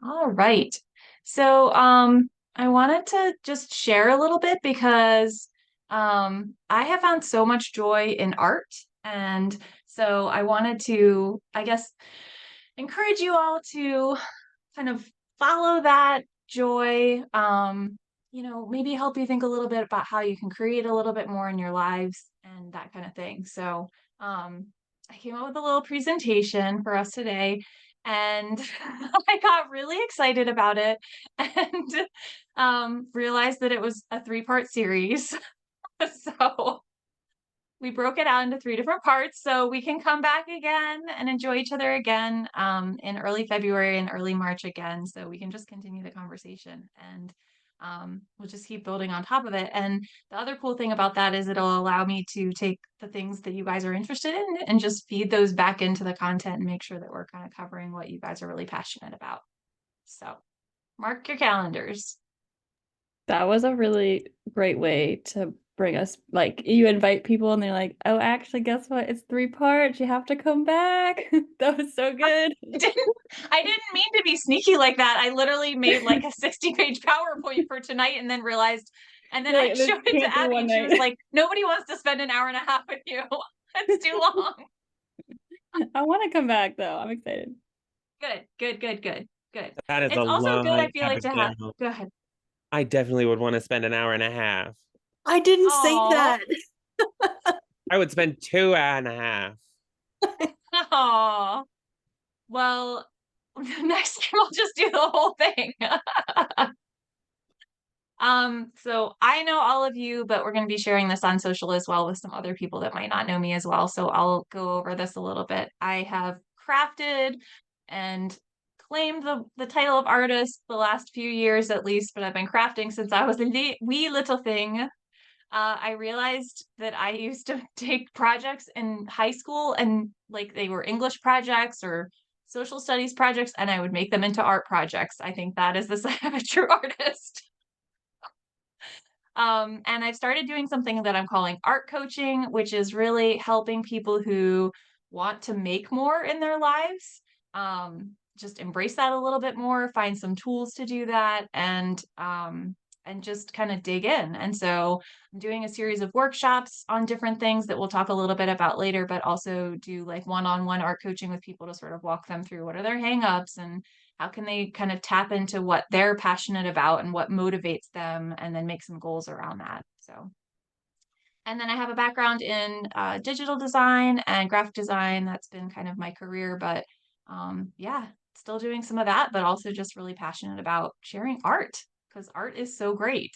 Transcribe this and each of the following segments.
All right. So, I wanted to just share a little bit because I have found so much joy in art. And so I wanted to, I guess, encourage you all to kind of follow that joy. Maybe help you think a little bit about how you can create a little bit more in your lives and that kind of thing. So, I came up with a little presentation for us today, and I got really excited about it and realized that it was a three-part series. So we broke it out into three different parts so we can come back again and enjoy each other again in early February and early March again. So we can just continue the conversation and we'll just keep building on top of it. And the other cool thing about that is it'll allow me to take the things that you guys are interested in and just feed those back into the content and make sure that we're kind of covering what you guys are really passionate about. So mark your calendars. That was a really great way to bring us, like, you invite people and they're like, oh, actually, guess what? It's three parts. You have to come back. That was so good. didn't I didn't mean to be sneaky like that. I literally made like a 60-page PowerPoint for tonight and then realized, and then You're I like, this showed it can't to do Abby one and she night. was like, nobody wants to spend an hour and a half with you. That's too long. I want to come back though. I'm excited. Good, good, good, good, good. That is a It's also good, I lot, feel like, to have, Abigail. go ahead. I definitely would want to spend an hour and a half. I didn't say Oh, that. I would spend 2.5. oh. Well, next time I'll just do the whole thing. So I know all of you, but we're going to be sharing this on social as well with some other people that might not know me as well. So I'll go over this a little bit. I have crafted and claimed the title of artist the last few years at least, but I've been crafting since I was a wee little thing. I realized that I used to take projects in high school and like they were English projects or social studies projects, and I would make them into art projects. I think that is the sign of a true artist. And I've started doing something that I'm calling art coaching, which is really helping people who want to make more in their lives. Just embrace that a little bit more, find some tools to do that, and just kind of dig in. And so I'm doing a series of workshops on different things that we'll talk a little bit about later, but also do like one-on-one art coaching with people to sort of walk them through what are their hangups and how can they kind of tap into what they're passionate about and what motivates them and then make some goals around that. So, and then I have a background in digital design and graphic design. That's been kind of my career, but yeah, still doing some of that, but also just really passionate about sharing art because art is so great.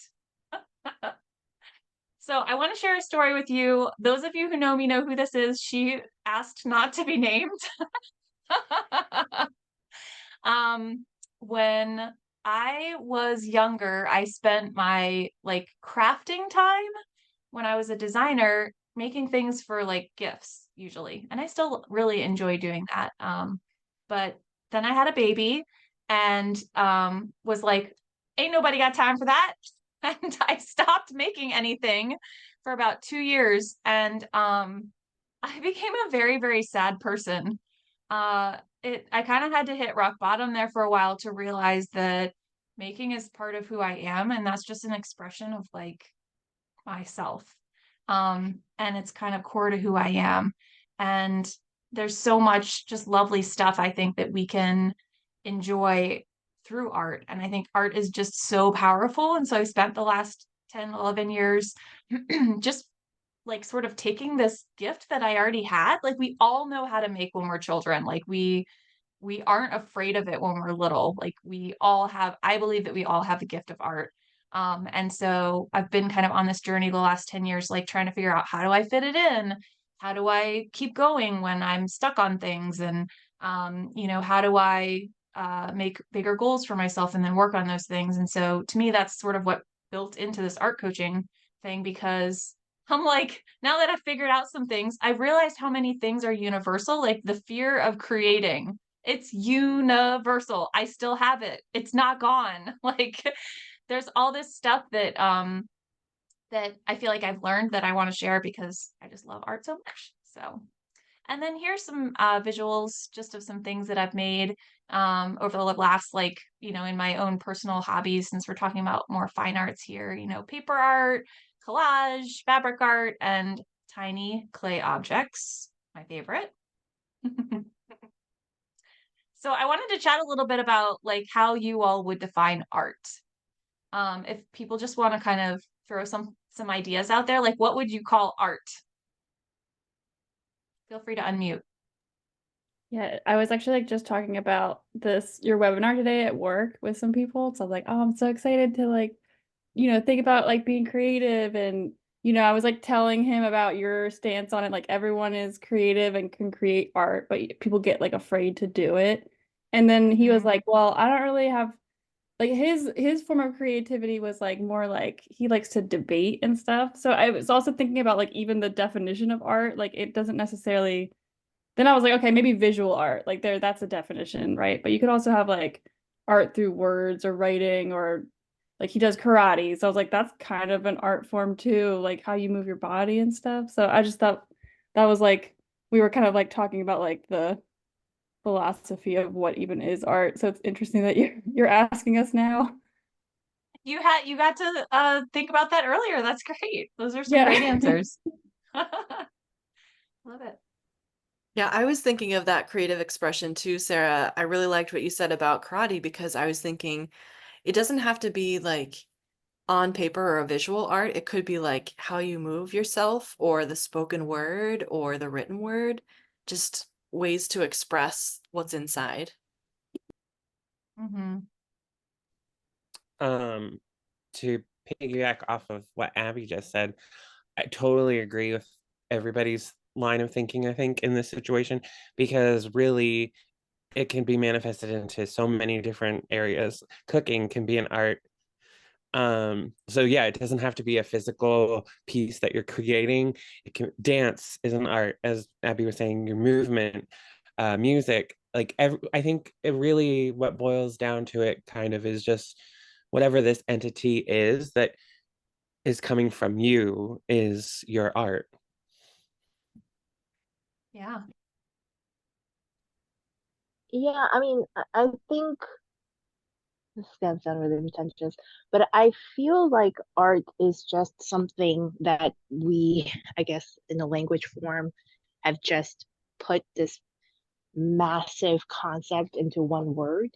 So I want to share a story with you. Those of you who know me know who this is. She asked not to be named. Um, when I was younger, I spent my like crafting time when I was a designer making things for like gifts usually. And I still really enjoy doing that. But then I had a baby and was like, ain't nobody got time for that. And I stopped making anything for about 2 years. And I became a very, very sad person. I kind of had to hit rock bottom there for a while to realize that making is part of who I am, and that's just an expression of like myself. And it's kind of core to who I am. And there's so much just lovely stuff I think that we can enjoy through art. And I think art is just so powerful. And so I spent the last 10, 11 years just like sort of taking this gift that I already had. Like we all know how to make when we're children. Like we aren't afraid of it when we're little. Like we all have, I believe that we all have the gift of art. And so I've been kind of on this journey the last 10 years, like trying to figure out how do I fit it in? How do I keep going when I'm stuck on things? And, how do I make bigger goals for myself and then work on those things? And so to me, that's sort of what built into this art coaching thing because I'm like, now that I've figured out some things, I've realized how many things are universal, like the fear of creating. It's universal. I still have it. It's not gone. Like there's all this stuff that I feel like I've learned that I want to share because I just love art so much. So, and then here's some visuals just of some things that I've made. over the last, like, in my own personal hobbies, since we're talking about more fine arts here, paper art, collage, fabric art, and tiny clay objects, my favorite. So I wanted to chat a little bit about like how you all would define art. If people just want to kind of throw some ideas out there, like what would you call art? Feel free to unmute. Yeah, I was actually like just talking about your webinar today at work with some people. So I was like, oh, I'm so excited to like, think about like being creative. And, I was like telling him about your stance on it. Like everyone is creative and can create art, but people get like afraid to do it. And then he was Mhm. like, well, I don't really have like his form of creativity was like more like he likes to debate and stuff. So I was also thinking about like even the definition of art, like it doesn't necessarily then I was like, okay, maybe visual art, like that's a definition, right? But you could also have like art through words or writing or like he does karate. So I was like, that's kind of an art form too, like how you move your body and stuff. So I just thought that was like we were kind of like talking about like the philosophy of what even is art. So it's interesting that you're asking us now. You got to think about that earlier. That's great. Those are some Yeah. great answers. Love it. Yeah, I was thinking of that creative expression too, Sarah. I really liked what you said about karate because I was thinking it doesn't have to be like on paper or a visual art. It could be like how you move yourself or the spoken word or the written word, just ways to express what's inside. Mm-hmm. Um, to piggyback off of what Abby just said, I totally agree with everybody's line of thinking, I think, in this situation, because really it can be manifested into so many different areas. Cooking can be an art. So yeah, it doesn't have to be a physical piece that you're creating. It can dance is an art, as Abby was saying, your movement, music, like I think it really what boils down to it kind of is just whatever this entity is that is coming from you is your art. Yeah. Yeah, I mean, I think this is gonna sound really pretentious, but I feel like art is just something that we, I guess, in a language form, have just put this massive concept into one word.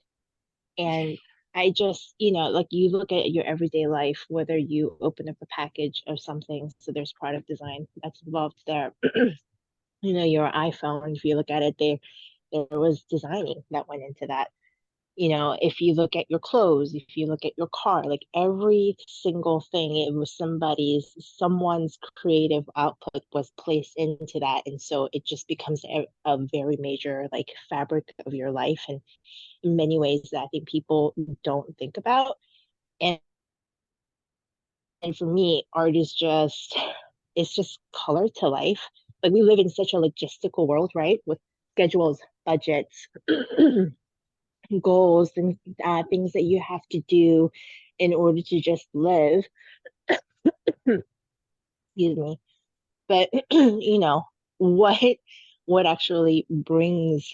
And I just, like you look at your everyday life, whether you open up a package of something, so there's product design that's involved there. Your iPhone, if you look at it, there was designing that went into that. If you look at your clothes, if you look at your car, like every single thing, it was someone's creative output was placed into that. And so it just becomes a very major like fabric of your life. And in many ways that I think people don't think about. And and for me, art is it's just color to life. Like we live in such a logistical world, right? With schedules, budgets, goals, and things that you have to do in order to just live. Excuse me. But what what actually brings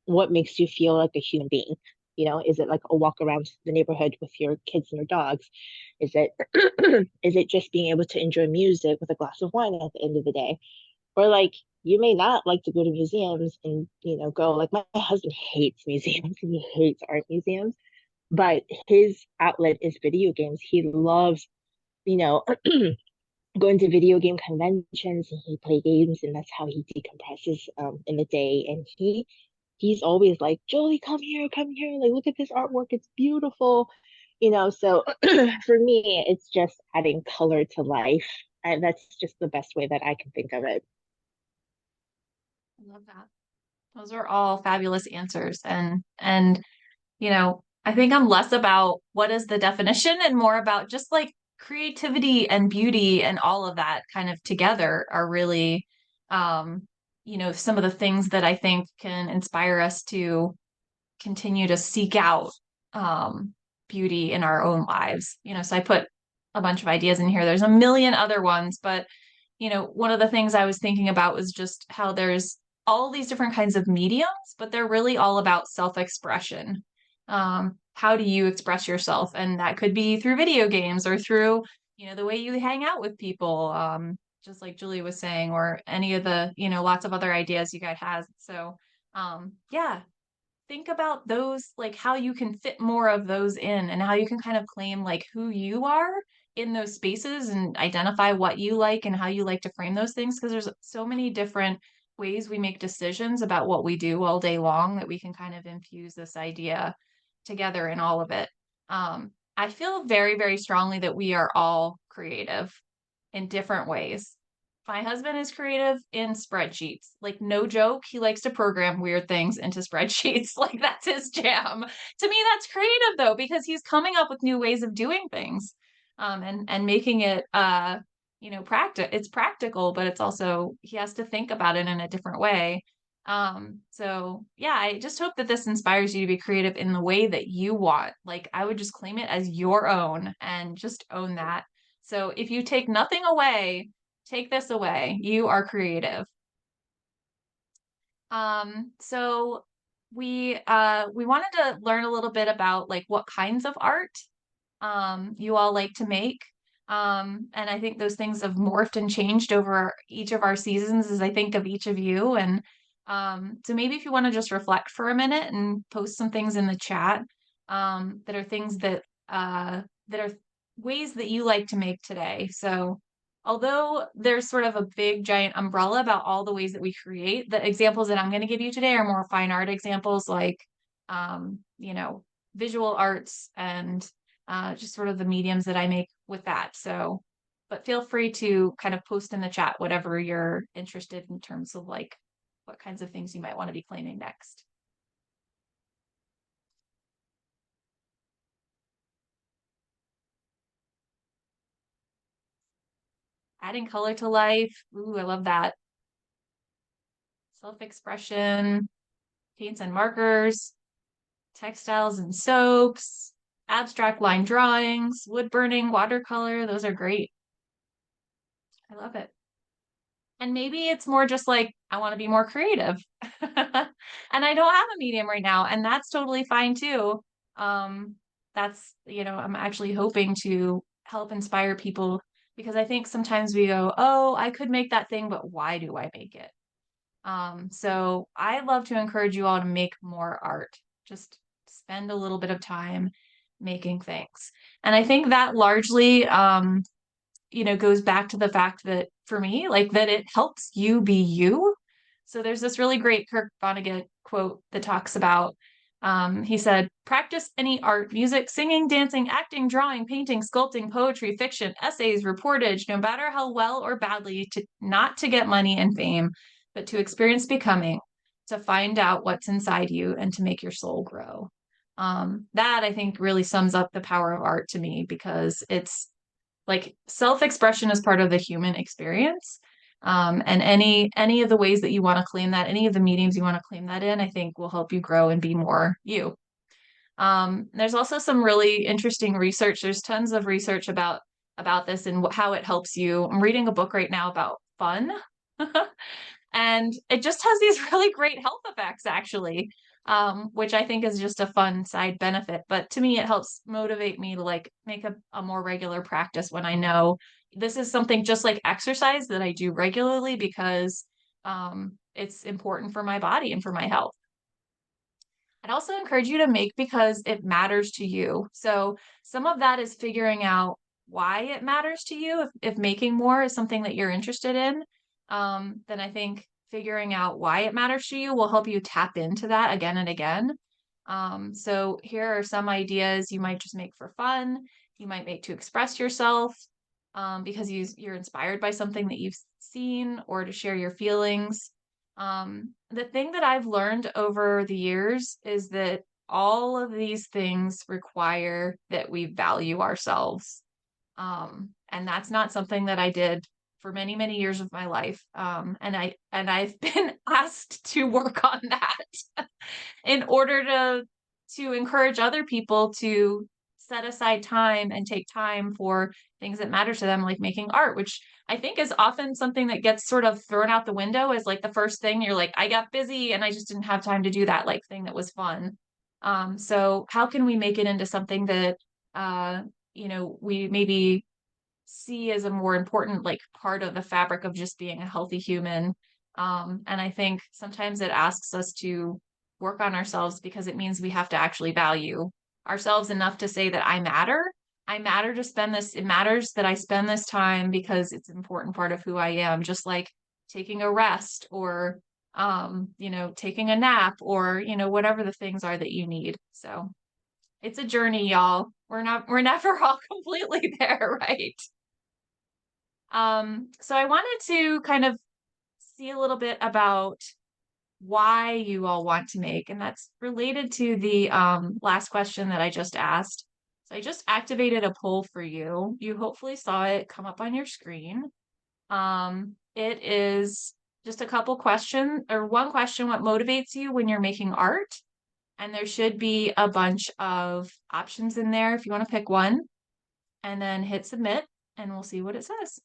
what makes you feel like a human being? Is it like a walk around the neighborhood with your kids and your dogs? Is it is it just being able to enjoy music with a glass of wine at the end of the day? Or like you may not like to go to museums and go like my husband hates museums. He hates art museums, but his outlet is video games. He loves, you know, going to video game conventions and he play games and that's how he decompresses in the day. And he's always like, Jolie, come here, like look at this artwork, it's beautiful. So for me, it's just adding color to life. And that's just the best way that I can think of it. I love that. Those are all fabulous answers. And I think I'm less about what is the definition and more about just like creativity and beauty and all of that kind of together are really some of the things that I think can inspire us to continue to seek out beauty in our own lives. So I put a bunch of ideas in here. There's a million other ones, but one of the things I was thinking about was just how there's all these different kinds of mediums, but they're really all about self-expression. How do you express yourself? And that could be through video games or through, the way you hang out with people, just like Julie was saying, or any of the, lots of other ideas you guys have. So, yeah, think about those, like how you can fit more of those in and how you can kind of claim like who you are in those spaces and identify what you like and how you like to frame those things. Because there's so many different ways we make decisions about what we do all day long that we can kind of infuse this idea together in all of it. I feel very, very strongly that we are all creative in different ways. My husband is creative in spreadsheets. Like, no joke, he likes to program weird things into spreadsheets. Like, that's his jam. To me, that's creative though, because he's coming up with new ways of doing things, and making it it's practical, but it's also he has to think about it in a different way. So yeah, I just hope that this inspires you to be creative in the way that you want. Like, I would just claim it as your own and just own that. So if you take nothing away, take this away. You are creative. So we wanted to learn a little bit about like what kinds of art you all like to make. And I think those things have morphed and changed over each of our seasons as I think of each of you. And so maybe if you want to just reflect for a minute and post some things in the chat, that are things that are ways that you like to make today. So although there's sort of a big giant umbrella about all the ways that we create, the examples that I'm going to give you today are more fine art examples like, visual arts and just sort of the mediums that I make with that. So, but feel free to kind of post in the chat whatever you're interested in terms of like what kinds of things you might want to be claiming next. Adding color to life. Ooh, I love that. Self-expression, paints and markers, textiles and soaps, abstract line drawings, wood burning, watercolor. Those are great. I love it. And maybe it's more just like, I want to be more creative. And I don't have a medium right now, and that's totally fine too. That's, I'm actually hoping to help inspire people because I think sometimes we go, oh, I could make that thing, but why do I make it? So I love to encourage you all to make more art. Just spend a little bit of time making things. And I think that largely, goes back to the fact that for me, like that it helps you be you. So there's this really great Kurt Vonnegut quote that talks about, he said, practice any art, music, singing, dancing, acting, drawing, painting, sculpting, poetry, fiction, essays, reportage, no matter how well or badly, not to get money and fame, but to experience becoming, to find out what's inside you and to make your soul grow. That I think really sums up the power of art to me because it's like self-expression is part of the human experience. And any of the ways that you want to claim that, any of the mediums you want to claim that in, I think will help you grow and be more you. There's also some really interesting research. There's tons of research about this and how it helps you. I'm reading a book right now about fun. And it just has these really great health effects, actually, which I think is just a fun side benefit. But to me, it helps motivate me to like make a more regular practice when I know this is something just like exercise that I do regularly because it's important for my body and for my health. I'd also encourage you to make because it matters to you. So some of that is figuring out why it matters to you. If making more is something that you're interested in, then I think figuring out why it matters to you will help you tap into that again and again. So here are some ideas you might just make for fun. You might make to express yourself because you're inspired by something that you've seen or to share your feelings. The thing that I've learned over the years is that all of these things require that we value ourselves. And that's not something that I did for many, many years of my life. And I've been asked to work on that in order to encourage other people to set aside time and take time for things that matter to them, like making art, which I think is often something that gets sort of thrown out the window as like the first thing. You're like, I got busy and I just didn't have time to do that like thing that was fun. So how can we make it into something that we maybe see as a more important like part of the fabric of just being a healthy human. And I think sometimes it asks us to work on ourselves because it means we have to actually value ourselves enough to say that I matter. I matter to spend this, it matters that I spend this time because it's an important part of who I am, just like taking a rest or taking a nap or, whatever the things are that you need. So it's a journey, y'all. We're never all completely there, right? So I wanted to kind of see a little bit about why you all want to make, and that's related to the last question that I just asked. So I just activated a poll for you. You hopefully saw it come up on your screen. It is just a couple questions, or one question, what motivates you when you're making art? And there should be a bunch of options in there if you want to pick one, and then hit submit, and we'll see what it says.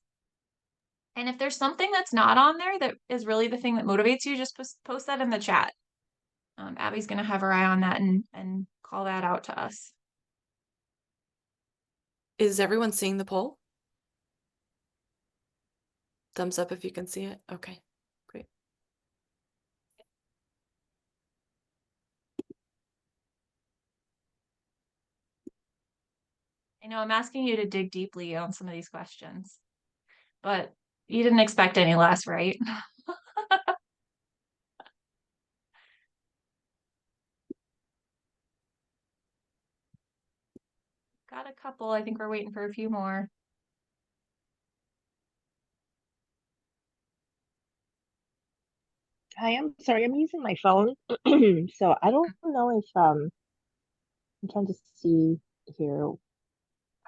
And if there's something that's not on there that is really the thing that motivates you, just post that in the chat. Abby's going to have her eye on that and call that out to us. Is everyone seeing the poll? Thumbs up if you can see it. Okay, great. I know I'm asking you to dig deeply on some of these questions, but you didn't expect any less, right? Got a couple. I think we're waiting for a few more. Hi, I'm sorry, I'm using my phone. So I don't know if I'm trying to see here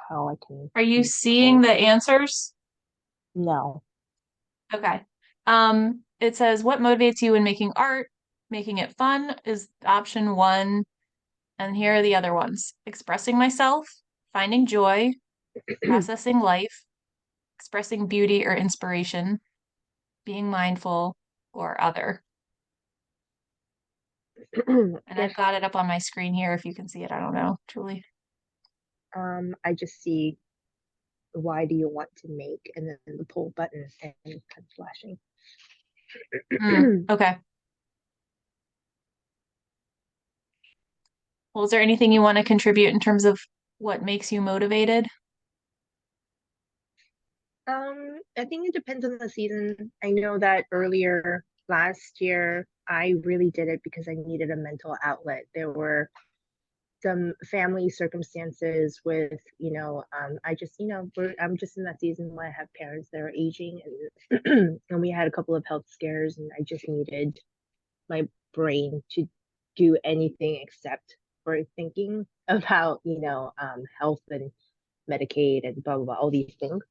how I can Are you use seeing poll. the answers? No. Okay. It says, what motivates you in making art? Making it fun is option one. And here are the other ones. Expressing myself, finding joy, processing life, expressing beauty or inspiration, being mindful, or other. And If I've got it up on my screen here if you can see it. I don't know, Julie. I just see why do you want to make and then the poll button and it's kind of flashing. Okay. Well, is there anything you want to contribute in terms of what makes you motivated? I think it depends on the season. I know that earlier last year, I really did it because I needed a mental outlet. There were some family circumstances with, I just, I'm just in that season where I have parents that are aging and and we had a couple of health scares and I just needed my brain to do anything except for thinking about, health and Medicaid and blah, blah, blah, all these things.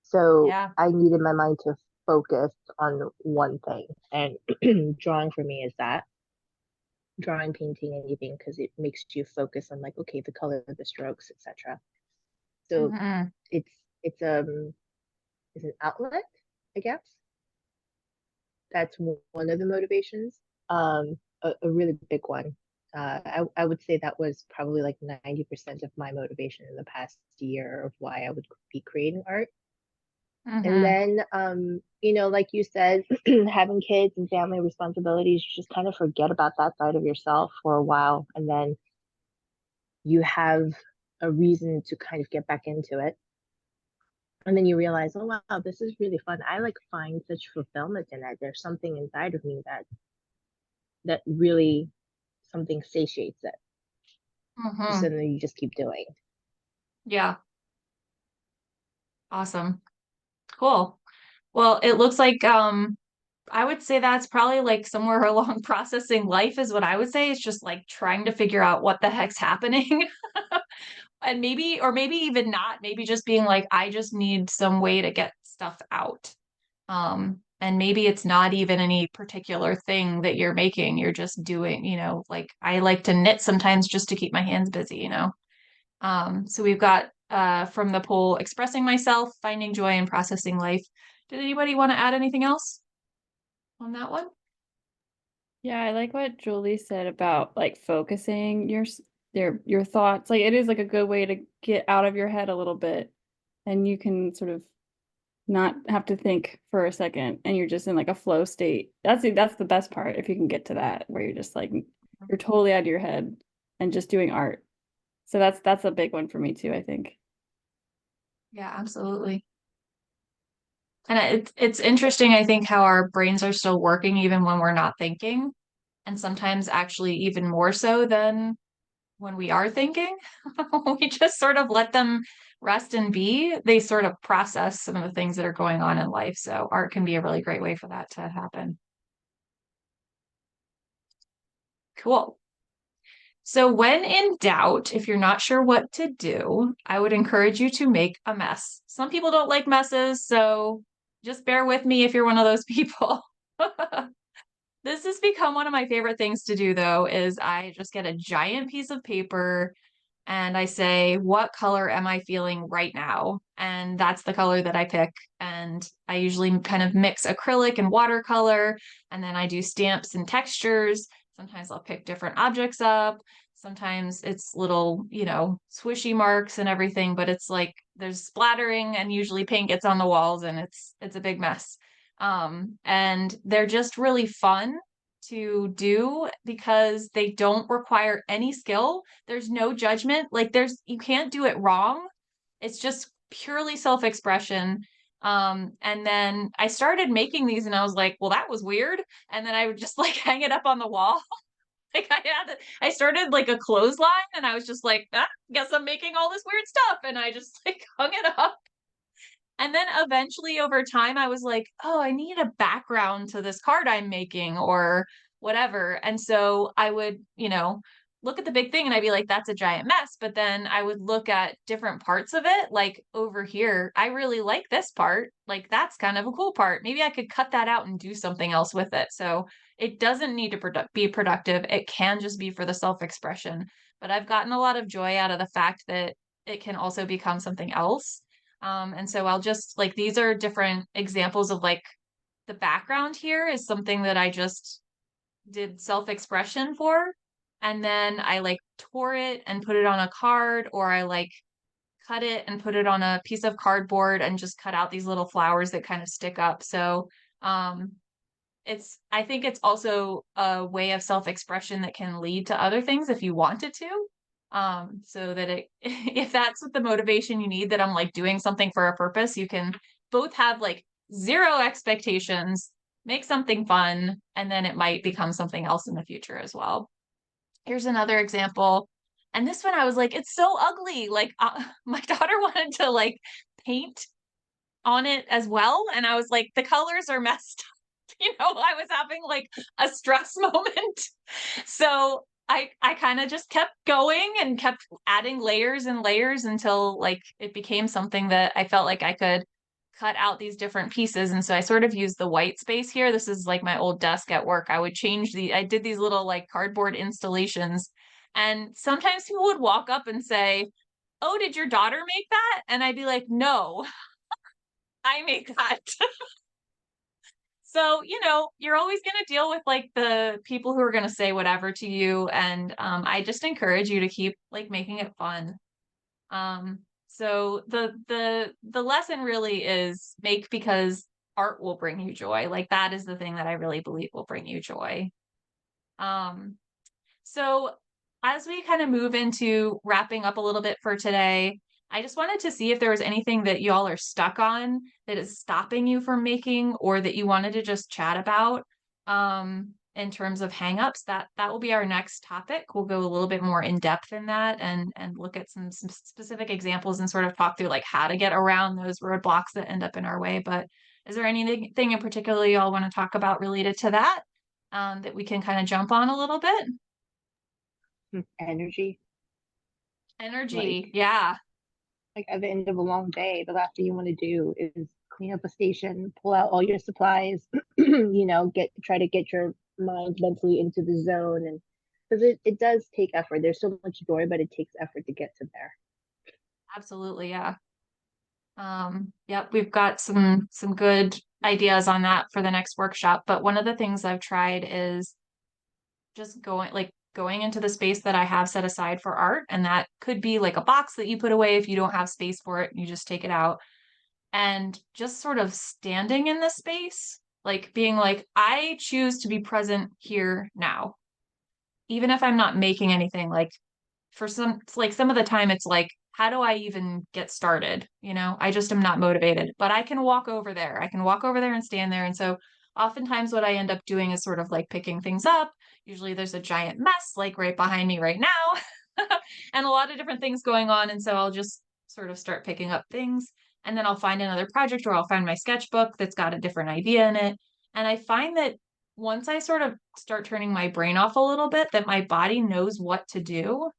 So Yeah. I needed my mind to focus on one thing. And drawing for me is that drawing, painting, anything, because it makes you focus on like, okay, the color of the strokes, etc. So Mm-hmm. it's it's um it's an outlet, I guess. That's one of the motivations. A really big one. I would say that was probably like 90% of my motivation in the past year of why I would be creating art. And Mm-hmm. then, like you said, having kids and family responsibilities, you just kind of forget about that side of yourself for a while. And then you have a reason to kind of get back into it. And then you realize, oh, wow, this is really fun. I like find such fulfillment in it. There's something inside of me that really something satiates it. So Mm-hmm. then you just keep doing. Yeah. Awesome. Cool. Well, it looks like I would say that's probably like somewhere along processing life is what I would say. It's just like trying to figure out what the heck's happening. And maybe, or maybe even not, maybe just being like, I just need some way to get stuff out. And maybe it's not even any particular thing that you're making. You're just doing, like I like to knit sometimes just to keep my hands busy. So we've got from the poll, expressing myself, finding joy, and processing life. Did anybody want to add anything else on that one? Yeah, I like what Julie said about like focusing your thoughts. Like it is like a good way to get out of your head a little bit, and you can sort of not have to think for a second, and you're just in like a flow state. That's the best part if you can get to that where you're just like you're totally out of your head and just doing art. So that's a big one for me too, I think. Yeah, absolutely. And it's interesting, I think, how our brains are still working even when we're not thinking, and sometimes actually even more so than when we are thinking. We just sort of let them rest and be. They sort of process some of the things that are going on in life. So art can be a really great way for that to happen. Cool. So when in doubt, if you're not sure what to do, I would encourage you to make a mess. Some people don't like messes, so just bear with me if you're one of those people. This has become one of my favorite things to do, though, is I just get a giant piece of paper and I say, what color am I feeling right now? And that's the color that I pick. And I usually kind of mix acrylic and watercolor, and then I do stamps and textures. Sometimes I'll pick different objects up. Sometimes it's little, swishy marks and everything, but it's like there's splattering and usually paint gets on the walls and it's a big mess. And they're just really fun to do because they don't require any skill. There's no judgment. Like you can't do it wrong. It's just purely self-expression. And then I started making these and I was like, well, that was weird. And then I would just like hang it up on the wall. Like I started like a clothesline and I was just like, guess I'm making all this weird stuff. And I just like hung it up. And then eventually over time, I was like, oh, I need a background to this card I'm making or whatever. And so I would, look at the big thing and I'd be like, that's a giant mess. But then I would look at different parts of it. Like over here, I really like this part. Like that's kind of a cool part. Maybe I could cut that out and do something else with it. So it doesn't need to be productive. It can just be for the self-expression. But I've gotten a lot of joy out of the fact that it can also become something else. And so I'll just like these are different examples of like the background here is something that I just did self-expression for. And then I like tore it and put it on a card, or I like cut it and put it on a piece of cardboard and just cut out these little flowers that kind of stick up. So um I think it's also a way of self-expression that can lead to other things if you wanted to. So that if that's what the motivation you need, that I'm like doing something for a purpose, you can both have like zero expectations, make something fun, and then it might become something else in the future as well. Here's another example. And this one I was like, it's so ugly. Like my daughter wanted to like paint on it as well. And I was like, the colors are messed up. I was having like a stress moment. So I kind of just kept going and kept adding layers and layers until like it became something that I felt like I could cut out these different pieces. And so I sort of used the white space here. This is like my old desk at work. I did these little like cardboard installations. And sometimes people would walk up and say, oh, did your daughter make that? And I'd be like, no, I make that. So, you're always going to deal with like the people who are going to say whatever to you. And I just encourage you to keep like making it fun. So the lesson really is make because art will bring you joy. Like that is the thing that I really believe will bring you joy. Um, so as we kind of move into wrapping up a little bit for today, I just wanted to see if there was anything that y'all are stuck on that is stopping you from making or that you wanted to just chat about in terms of hangups. That will be our next topic. We'll go a little bit more in depth in that and look at some specific examples and sort of talk through like how to get around those roadblocks that end up in our way. But is there anything in particular y'all want to talk about related to that that we can kind of jump on a little bit? Energy. Energy, yeah. Like at the end of a long day, the last thing you want to do is clean up a station, pull out all your supplies, try to get your mind mentally into the zone. And because it does take effort. There's so much joy, but it takes effort to get to there. Absolutely, yeah. Yep, we've got some good ideas on that for the next workshop. But one of the things I've tried is just going into the space that I have set aside for art. And that could be like a box that you put away if you don't have space for it, and you just take it out. And just sort of standing in the space, like being like, I choose to be present here now. Even if I'm not making anything, like for some, it's like some of the time it's like, how do I even get started? You know, I just am not motivated, but I can walk over there. I can walk over there and stand there. And so oftentimes what I end up doing is sort of like picking things up. Usually there's a giant mess like right behind me right now and a lot of different things going on. And so I'll just sort of start picking up things, and then I'll find another project, or I'll find my sketchbook that's got a different idea in it. And I find that once I sort of start turning my brain off a little bit, that my body knows what to do.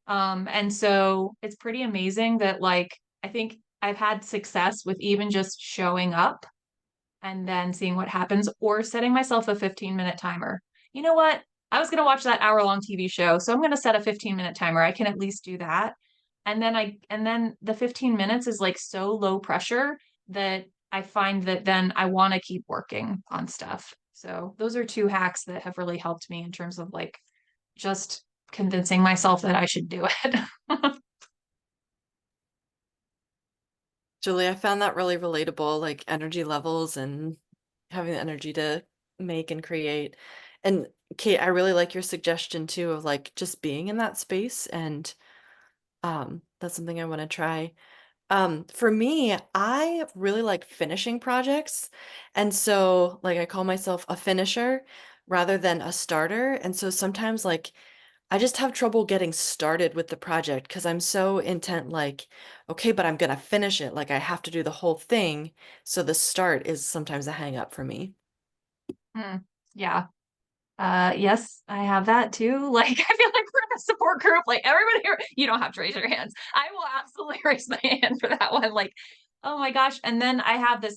And so it's pretty amazing that like I think I've had success with even just showing up and then seeing what happens, or setting myself a 15-minute timer. You know what? I was going to watch that hour-long TV show, so I'm going to set a 15-minute timer. I can at least do that. And then the 15 minutes is like so low pressure that I find that then I want to keep working on stuff. So those are two hacks that have really helped me in terms of like just convincing myself that I should do it. Julie, I found that really relatable, like energy levels and having the energy to make and create. And Kate, I really like your suggestion too of like just being in that space, and that's something I want to try. For me, I really like finishing projects. And so like I call myself a finisher rather than a starter. And so sometimes like I just have trouble getting started with the project because I'm so intent, like, okay, but I'm gonna finish it. Like I have to do the whole thing. So the start is sometimes a hang up for me. Hmm. Yeah. Yes, I have that too. Like, I feel like we're in a support group. Like, everybody here, you don't have to raise your hands. I will absolutely raise my hand for that one. Like, oh my gosh. And then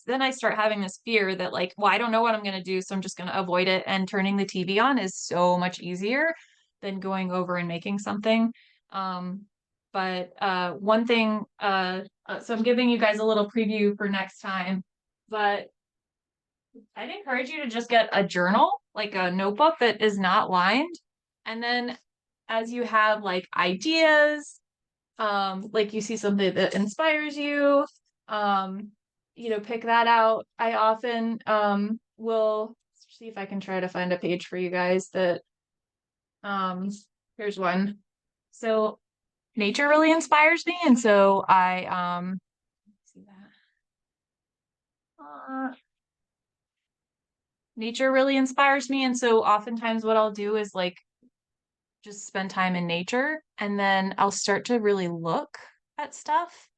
then I start having this fear that, like, well, I don't know what I'm going to do. So I'm just going to avoid it. And turning the TV on is so much easier than going over and making something. Um, but one thing, so I'm giving you guys a little preview for next time, but I'd encourage you to just get a journal, like a notebook that is not lined. And then as you have like ideas, like you see something that inspires you, um, pick that out. I often will see if I can try to find a page for you guys that um here's one. So nature really inspires me, and so I see that. Nature really inspires me. And so oftentimes what I'll do is like just spend time in nature, and then I'll start to really look at stuff,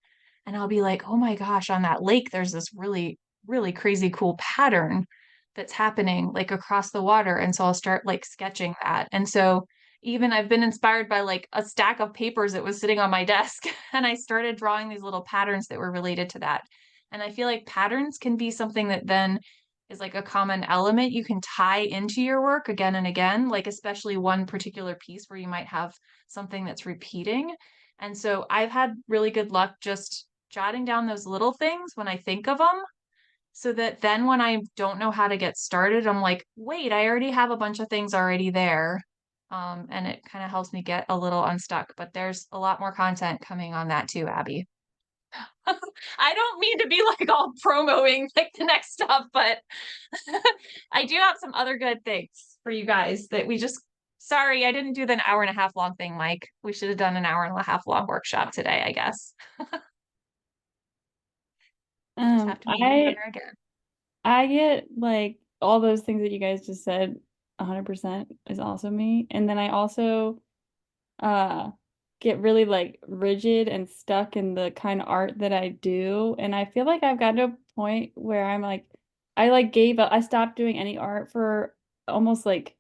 and I'll be like, oh my gosh, on that lake, there's this really, really crazy cool pattern that's happening like across the water. And so I'll start like sketching that. And so even I've been inspired by like a stack of papers that was sitting on my desk, and I started drawing these little patterns that were related to that. And I feel like patterns can be something that then is like a common element you can tie into your work again and again, like especially one particular piece where you might have something that's repeating. And so I've had really good luck just jotting down those little things when I think of them, so that then when I don't know how to get started, I'm like, wait, I already have a bunch of things already there. And it kind of helps me get a little unstuck, but there's a lot more content coming on that too, Abby. I don't mean to be like all promoting like the next stuff, but I do have some other good things for you guys that we just, sorry, I didn't do the hour and a half long thing, Mike. We should have done an hour and a half long workshop today, I guess. Just have to meet each I other again. I get like all those things that you guys just said 100% is also me. And then I also uh get really like rigid and stuck in the kind of art that I do. And I feel like I've gotten to a point where I'm like I like gave up. I stopped doing any art for almost like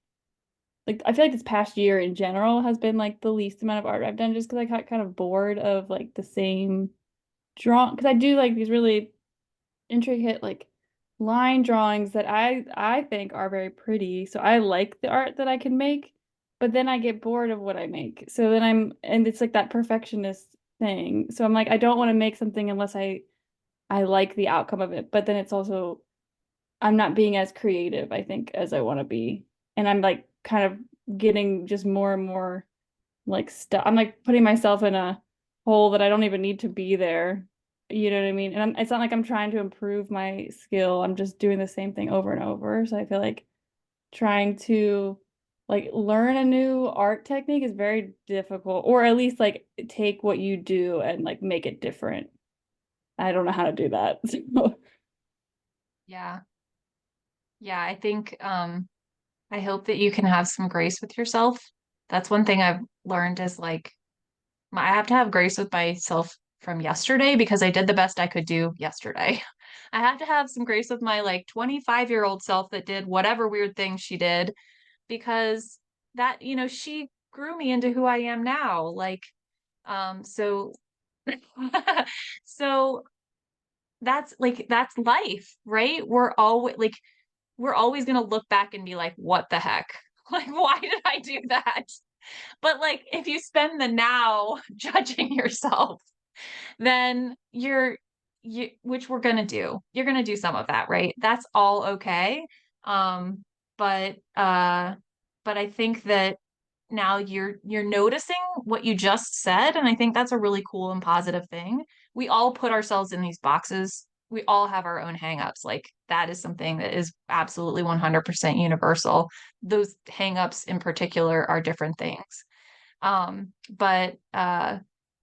I feel like this past year in general has been like the least amount of art I've done, just because I got kind of bored of like the same draw, because I do like these really intricate like line drawings that I think are very pretty. So I like the art that I can make, but then I get bored of what I make. So then and it's like that perfectionist thing. So I'm like, I don't want to make something unless I like the outcome of it. But then it's also I'm not being as creative, I think, as I want to be. And I'm like kind of getting just more and more like stuff. I'm like putting myself in a hole that I don't even need to be there. You know what I mean? And it's not like I'm trying to improve my skill. I'm just doing the same thing over and over. So I feel like trying to like learn a new art technique is very difficult, or at least like take what you do and like make it different. I don't know how to do that. Yeah. Yeah, I think I hope that you can have some grace with yourself. That's one thing I've learned is like I have to have grace with myself from yesterday because I did the best I could do yesterday. I have to have some grace with my like 25-year-old self that did whatever weird thing she did because that, she grew me into who I am now. Like, so so that's life, right? We're always going to look back and be like, what the heck? Like, why did I do that? But like, if you spend the now judging yourself, then which we're going to do, you're going to do some of that, right? That's all okay. Um, but, uh, but I think that now you're noticing what you just said, and I think that's a really cool and positive thing. We all put ourselves in these boxes. We all have our own hangups. Like that is something that is absolutely 100% universal. Those hangups in particular are different things. But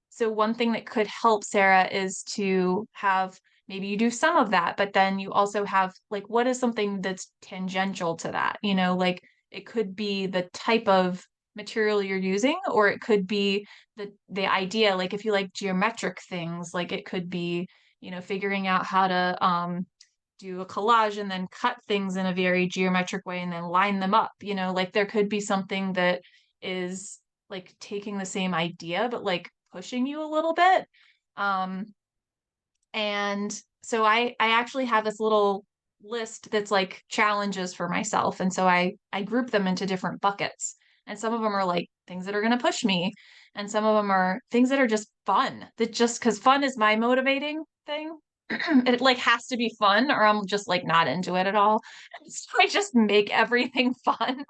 so one thing that could help Sarah is to have maybe you do some of that, but then you also have like what is something that's tangential to that? Like it could be the type of material you're using, or it could be the idea. Like if you like geometric things, like it could be, figuring out how to do a collage and then cut things in a very geometric way and then line them up. Like there could be something that is like taking the same idea but like pushing you a little bit. Um, and so I actually have this little list that's like challenges for myself. And so I group them into different buckets. And some of them are like things that are going to push me. And some of them are things that are just fun. That just because fun is my motivating thing. It like has to be fun or I'm just like not into it at all. So I just make everything fun.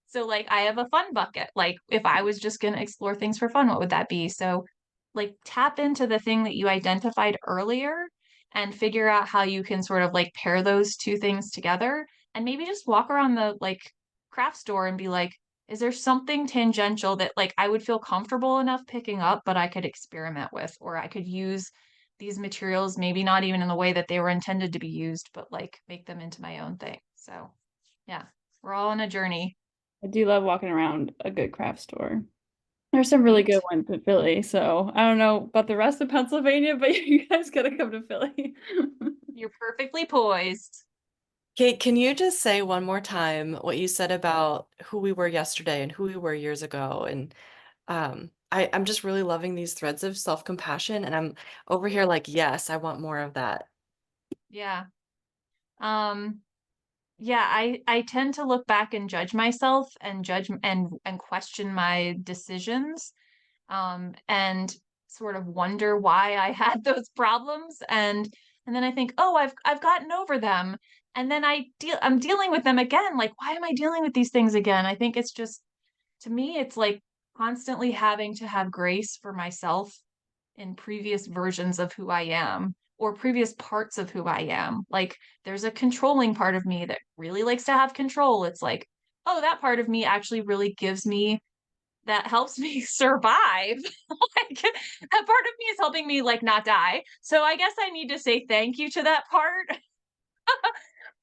So like I have a fun bucket. Like if I was just going to explore things for fun, what would that be? So like tap into the thing that you identified earlier and figure out how you can sort of like pair those two things together and maybe just walk around the like craft store and be like, is there something tangential that like I would feel comfortable enough picking up, but I could experiment with, or I could use these materials, maybe not even in the way that they were intended to be used, but like make them into my own thing. So yeah, we're all on a journey. I do love walking around a good craft store. There's some really Right? good ones in Philly, so I don't know about the rest of Pennsylvania, but you guys gotta come to Philly. You're perfectly poised. Kate, can you just say one more time what you said about who we were yesterday and who we were years ago? And I'm just really loving these threads of self-compassion, and I'm over here like, yes, I want more of that. Yeah. Um, yeah, I tend to look back and judge myself and judge and question my decisions. And sort of wonder why I had those problems. And then I think, oh, I've gotten over them. And then I'm dealing with them again. Like, why am I dealing with these things again? I think it's just to me, it's like constantly having to have grace for myself in previous versions of who I am or previous parts of who I am. Like there's a controlling part of me that really likes to have control. It's like, oh, that part of me actually really gives me that helps me survive. Like that part of me is helping me like not die. So I guess I need to say thank you to that part.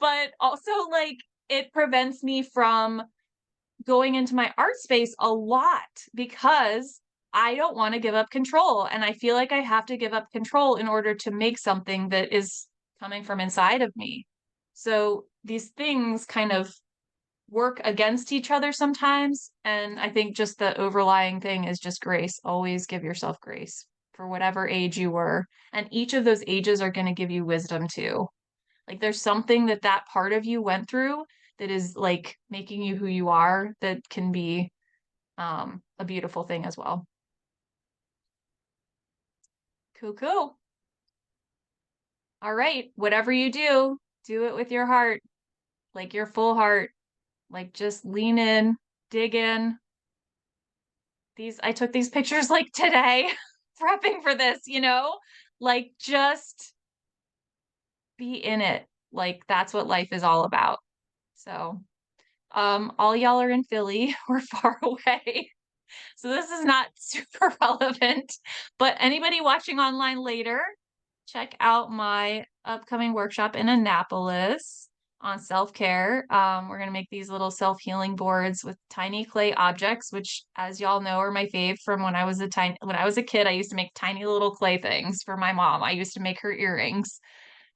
But also like it prevents me from going into my art space a lot because I don't want to give up control. And I feel like I have to give up control in order to make something that is coming from inside of me. So these things kind of work against each other sometimes. And I think just the overlying thing is just grace. Always give yourself grace for whatever age you were. And each of those ages are going to give you wisdom too. Like there's something that part of you went through that is like making you who you are that can be a beautiful thing as well. Cool. All right, whatever you do it with your heart, like your full heart. Like just lean in, dig in. I took these pictures like today, prepping for this, like just be in it. Like that's what life is all about. So, all y'all are in Philly. We're far away. So this is not super relevant, but anybody watching online later, check out my upcoming workshop in Annapolis on self-care. We're going to make these little self-healing boards with tiny clay objects, which as y'all know are my fave from when I was a kid. I used to make tiny little clay things for my mom. I used to make her earrings.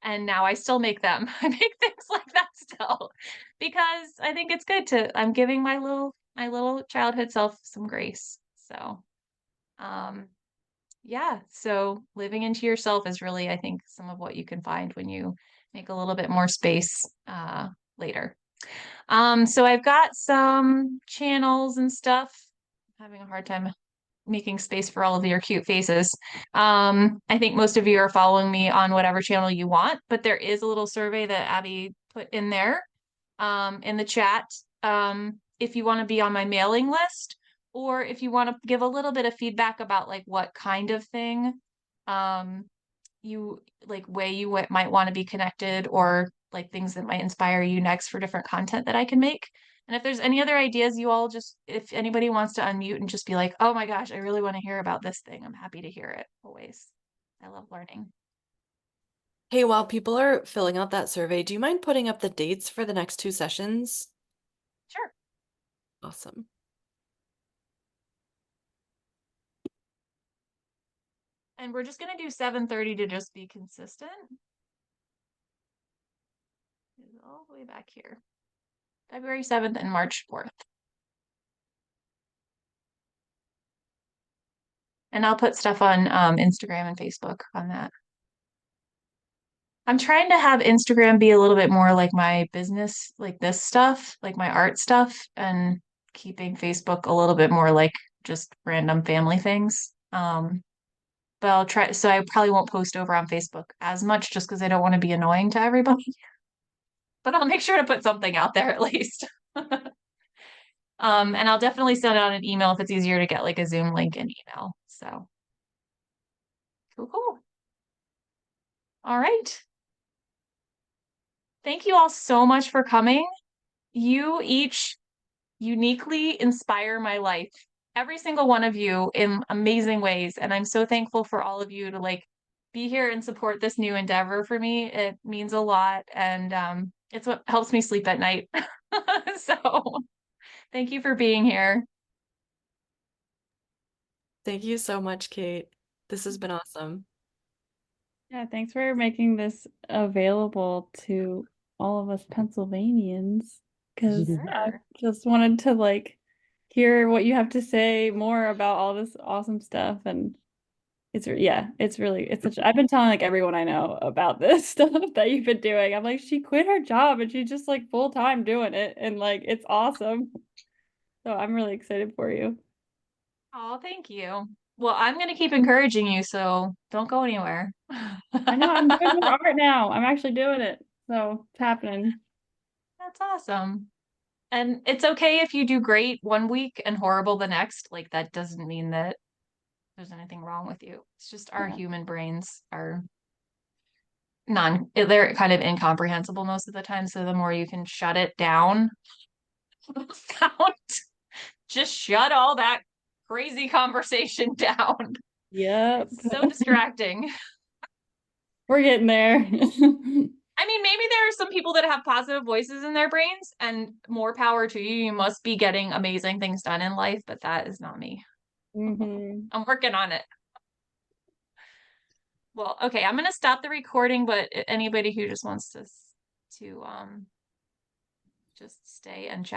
And now I still make them. I make things like that still because I think it's good I'm giving my little childhood self some grace. So, yeah, so living into yourself is really, I think, some of what you can find when you make a little bit more space later. So I've got some channels and stuff. I'm having a hard time making space for all of your cute faces. I think most of you are following me on whatever channel you want, but there is a little survey that Abby put in there in the chat. If you want to be on my mailing list, or if you want to give a little bit of feedback about like what kind of thing you like way you might want to be connected, or like things that might inspire you next for different content that I can make. And if there's any other ideas, you all just, if anybody wants to unmute and just be like, oh my gosh, I really want to hear about this thing, I'm happy to hear it always. I love learning. Hey, while people are filling out that survey, do you mind putting up the dates for the next 2 sessions? Sure. Awesome. And we're just going to do 7:30 to just be consistent. It's all the way back here. February 7th and March 4th. And I'll put stuff on Instagram and Facebook on that. I'm trying to have Instagram be a little bit more like my business, like this stuff, like my art stuff, and keeping Facebook a little bit more like just random family things. But I'll try, so I probably won't post over on Facebook as much just because I don't want to be annoying to everybody. But I'll make sure to put something out there at least. And I'll definitely send out an email if it's easier to get like a Zoom link in email. So cool. All right. Thank you all so much for coming. You each uniquely inspire my life. Every single one of you in amazing ways. And I'm so thankful for all of you to like be here and support this new endeavor for me. It means a lot. And it's what helps me sleep at night. So thank you for being here. Thank you so much, Kate. This has been awesome. Yeah, thanks for making this available to all of us Pennsylvanians, because I Sure. just wanted to like hear what you have to say more about all this awesome stuff. And it's such, I've been telling like everyone I know about this stuff that you've been doing. I'm like, she quit her job and she's just like full time doing it, and like it's awesome. So I'm really excited for you. Oh, thank you. Well, I'm going to keep encouraging you, so don't go anywhere. I know I'm doing more art now. I'm actually doing it. So it's happening. That's awesome. And it's okay if you do great one week and horrible the next. Like that doesn't mean that there's anything wrong with you. It's just our Yeah. human brains are they're kind of incomprehensible most of the time. So the more you can shut it down, sound, just shut all that crazy conversation down. Yep. It's so distracting. We're getting there. I mean, maybe there are some people that have positive voices in their brains, and more power to you. You must be getting amazing things done in life, but that is not me. I'm working on it. Well, okay, I'm gonna stop the recording, but anybody who just wants to just stay and chat.